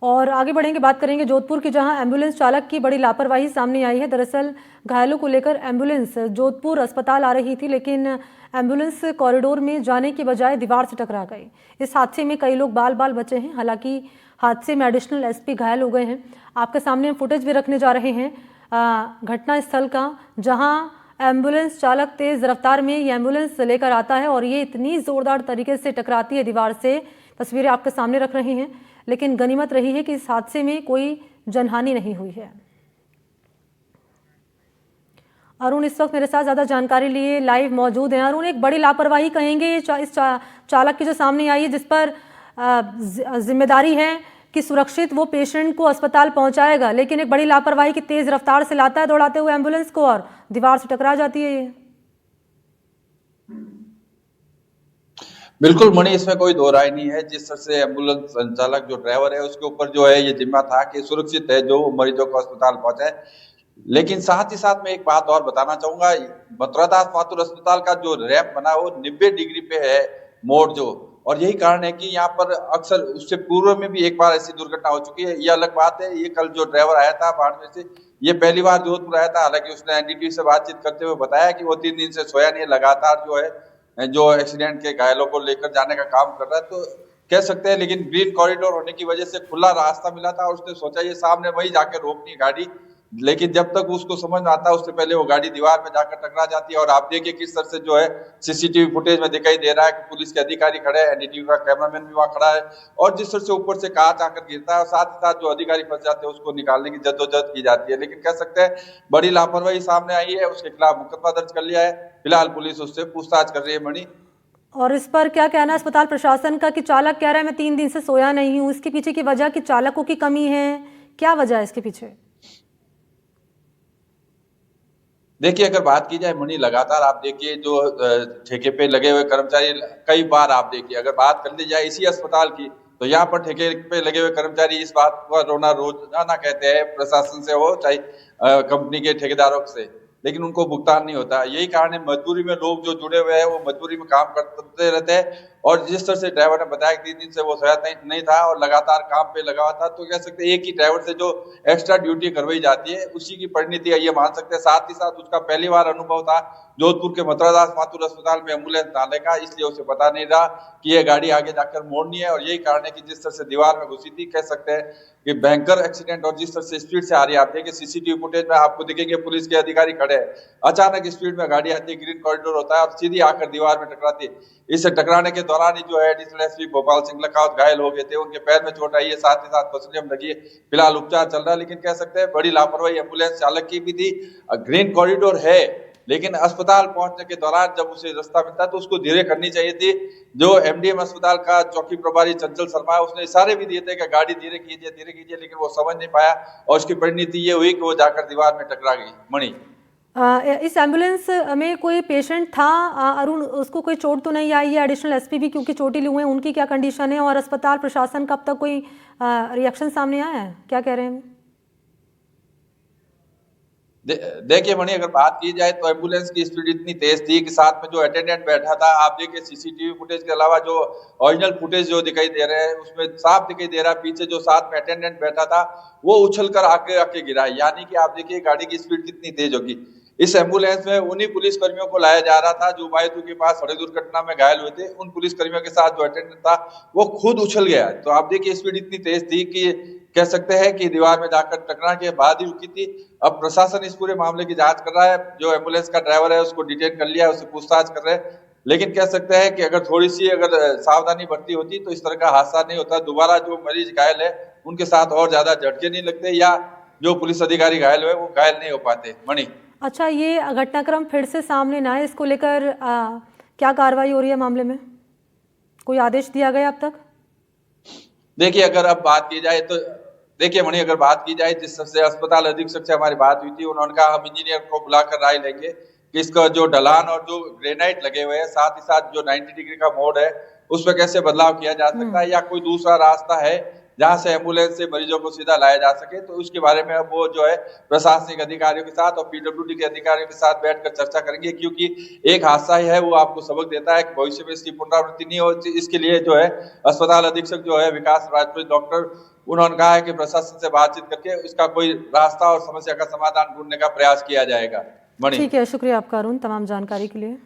और आगे बढ़ेंगे, बात करेंगे जोधपुर की, जहां एम्बुलेंस चालक की बड़ी लापरवाही सामने आई है। दरअसल घायलों को लेकर एम्बुलेंस जोधपुर अस्पताल आ रही थी, लेकिन एम्बुलेंस कॉरिडोर में जाने की बजाय दीवार से टकरा गई। इस हादसे में कई लोग बाल बाल बचे हैं। हालांकि हादसे में एडिशनल एसपी घायल हो गए हैं। आपके सामने हम फुटेज भी रखने जा रहे हैं घटना स्थल का, जहां एम्बुलेंस चालक तेज रफ्तार में ये एम्बुलेंस लेकर आता है और ये इतनी जोरदार तरीके से टकराती है दीवार से। तस्वीरें आपके सामने रख रहे हैं, लेकिन गनीमत रही है कि इस हादसे में कोई जनहानि नहीं हुई है। अरुण इस वक्त मेरे साथ ज्यादा जानकारी लिए लाइव मौजूद हैं। अरुण, एक बड़ी लापरवाही कहेंगे इस चालक की जो सामने आई है, जिस पर जिम्मेदारी है कि सुरक्षित वो पेशेंट को अस्पताल पहुंचाएगा, लेकिन एक बड़ी लापरवाही की तेज रफ्तार से लाता है दौड़ाते हुए एम्बुलेंस को और दीवार से टकरा जाती है ये। बिल्कुल मणि, इसमें कोई दो राय नहीं है। जिस तरह से एम्बुलेंस संचालक जो ड्राइवर है उसके ऊपर जो है ये जिम्मा था कि सुरक्षित है जो मरीजों को अस्पताल पहुंचाए। लेकिन साथ ही साथ मैं एक बात और बताना चाहूंगा, मथुरादास माथुर अस्पताल का जो रैंप बना वो 90 डिग्री पे है मोड़ जो, और यही कारण है कि यहाँ पर अक्सर उससे पूर्व में भी एक बार ऐसी दुर्घटना हो चुकी है। ये अलग बात है, ये कल जो ड्राइवर आया था बाड़मेर से, ये पहली बार जोधपुर आया था। हालांकि उसने एनडीटीवी से बातचीत करते हुए बताया कि वो 3 दिन से सोया नहीं, लगातार जो है जो एक्सीडेंट के घायलों को लेकर जाने का काम कर रहा है। तो कह सकते हैं, लेकिन ग्रीन कॉरिडोर होने की वजह से खुला रास्ता मिला था और उसने सोचा ये सामने वही जाके रोकनी गाड़ी, लेकिन जब तक उसको समझ में आता उससे पहले वो गाड़ी दीवार में जाकर टकरा जाती है। और आप देखिए किस तरह से जो है सीसीटीवी फुटेज में दिखाई दे रहा है कि पुलिस के अधिकारी खड़े हैं, एनडीटीवी का कैमरामैन भी वहां खड़ा है, और जिस तरह से ऊपर से कांच आकर गिरता है और साथ ही साथ जो अधिकारी फंस जाते हैं उसको निकालने की जद्दोजहद की जाती है। लेकिन कह सकते हैं बड़ी लापरवाही सामने आई है, उसके खिलाफ मुकदमा दर्ज कर लिया है। फिलहाल पुलिस उससे पूछताछ कर रही है। मणि, और इस पर क्या कहना है अस्पताल प्रशासन का कि चालक कह रहा है मैं 3 दिन से सोया नहीं हूं, इसके पीछे की वजह कि चालकों की कमी है, क्या वजह है इसके पीछे? देखिए अगर बात की जाए मणि, लगातार आप देखिए जो ठेके पे लगे हुए कर्मचारी, कई बार आप देखिए अगर बात कर ली जाए इसी अस्पताल की, तो यहाँ पर ठेके पे लगे हुए कर्मचारी इस बात को रोजाना कहते हैं, प्रशासन से हो चाहे कंपनी के ठेकेदारों से, लेकिन उनको भुगतान नहीं होता। यही कारण है, मजदूरी में लोग जो जुड़े हुए हैं वो मजदूरी में काम करते रहते हैं। और जिस तरह से ड्राइवर ने बताया कि 3 दिन से वो सोया नहीं था और लगातार काम पे लगा हुआ था, तो कह सकते हैं एक ही ड्राइवर से जो एक्स्ट्रा ड्यूटी करवाई जाती है उसी की परिणति है, ये मान सकते हैं। साथ ही साथ उसका पहली बार अनुभव था जोधपुर के मथुरादास माथुर अस्पताल में एम्बुलेंस डालने का, इसलिए उसे पता नहीं रहा कि ये गाड़ी आगे जाकर मोड़नी है। और यही कारण है कि जिस तरह से दीवार में घुसी थी, कह सकते हैं कि भयंकर एक्सीडेंट, और जिस तरह से स्पीड से आ रही है, आप देखिए सीसीटीवी फुटेज में आपको दिखेंगे पुलिस के अधिकारी खड़े हैं, अचानक स्पीड में गाड़ी आती है, ग्रीन कॉरिडोर होता है और सीधी आकर दीवार में टकराती है। इससे टकराने के दौरान ही जो है एडिशनल एसपी गोपाल सिंह लखावत घायल हो गए थे, उनके पैर में चोट आई है, साथ ही साथ पसलियों में लगी है, फिलहाल उपचार चल रहा है। लेकिन कह सकते हैं बड़ी लापरवाही एम्बुलेंस चालक की भी थी। ग्रीन कॉरिडोर है, लेकिन अस्पताल पहुंचने के दौरान जब उसे रास्ता मिलता तो उसको धीरे करनी चाहिए थी। जो एमडीएम अस्पताल का चौकी प्रभारी चंचल शर्मा है, उसने इशारे भी दिए थे कि गाड़ी धीरे कीजिए, लेकिन वो समझ नहीं पाया और उसकी परिणति ये हुई कि वो जाकर दीवार में टकरा गई। मणि, इस एम्बुलेंस में कोई पेशेंट था अरुण, उसको कोई चोट तो नहीं आई है? एडिशनल एसपी भी क्योंकि चोटिल हुए हैं, उनकी क्या कंडीशन है? और अस्पताल प्रशासन का अब तक कोई रिएक्शन सामने आया है, क्या कह रहे हैं? देखिए मणि, अगर बात की जाए तो एम्बुलेंस की स्पीड इतनी तेज थी कि साथ में जो अटेंडेंट बैठा था, आप देखिए सीसीटीवी फुटेज के अलावा जो ओरिजिनल फुटेज जो दिखाई दे रहे हैं उसमें साफ दिखाई दे रहा है पीछे जो साथ में अटेंडेंट बैठा था वो उछलकर आके आके गिरा है। यानी कि आप देखिए गाड़ी की स्पीड कितनी तेज होगी। इस एम्बुलेंस में उन्हीं पुलिस कर्मियों को लाया जा रहा था जो वायतु के पास सड़क दुर्घटना में घायल हुए थे। उन पुलिस कर्मियों के साथ जो अटेंडेंट था वो खुद उछल गया। तो आप देखिए स्पीड इतनी तेज थी कि कह सकते हैं कि दीवार में जाकर टकराने के बाद ही रुकी थी। अब प्रशासन इस पूरे मामले की जांच कर रहा है। जो एम्बुलेंस का ड्राइवर है उसको डिटेन कर लिया है, उससे पूछताछ कर रहे हैं। लेकिन कह सकते हैं कि अगर थोड़ी सी अगर सावधानी बरती होती तो इस तरह का हादसा नहीं होता। दोबारा जो मरीज घायल है उनके साथ और ज्यादा झटके नहीं लगते या जो पुलिस अधिकारी घायल हुए वो घायल नहीं हो पाते। मणि, अच्छा, ये घटनाक्रम फिर से सामने ना आए, इसको लेकर क्या कार्रवाई हो रही है मामले में? कोई आदेश दिया गया अब तक? देखिए अगर अब बात की जाए तो देखिए मणि, अगर बात की जाए जिस तरह से अस्पताल अधीक्षक से हमारी बात हुई थी, उन्होंने कहा हम इंजीनियर को बुलाकर राय लेंगे कि इसका जो ढलान और जो ग्रेनाइट लगे हुए हैं, साथ ही साथ जो 90 डिग्री का मोड़ है उस पर कैसे बदलाव किया जा सकता है या कोई दूसरा रास्ता है जहां से एम्बुलेंस से मरीजों को सीधा लाया जा सके। तो उसके बारे में अब वो जो है प्रशासनिक अधिकारियों के साथ और पीडब्ल्यूडी के अधिकारियों के साथ बैठकर चर्चा करेंगे, क्योंकि एक हादसा ही है वो आपको सबक देता है कि भविष्य में इसकी पुनरावृत्ति नहीं हो। इसके लिए जो है अस्पताल अधीक्षक जो है विकास राजपूत डॉक्टर उन्होंने कहा है कि प्रशासन से बातचीत करके इसका कोई रास्ता और समस्या का समाधान ढूंढने का प्रयास किया जाएगा। मणि। ठीक है, शुक्रिया आपका अरुण तमाम जानकारी के लिए।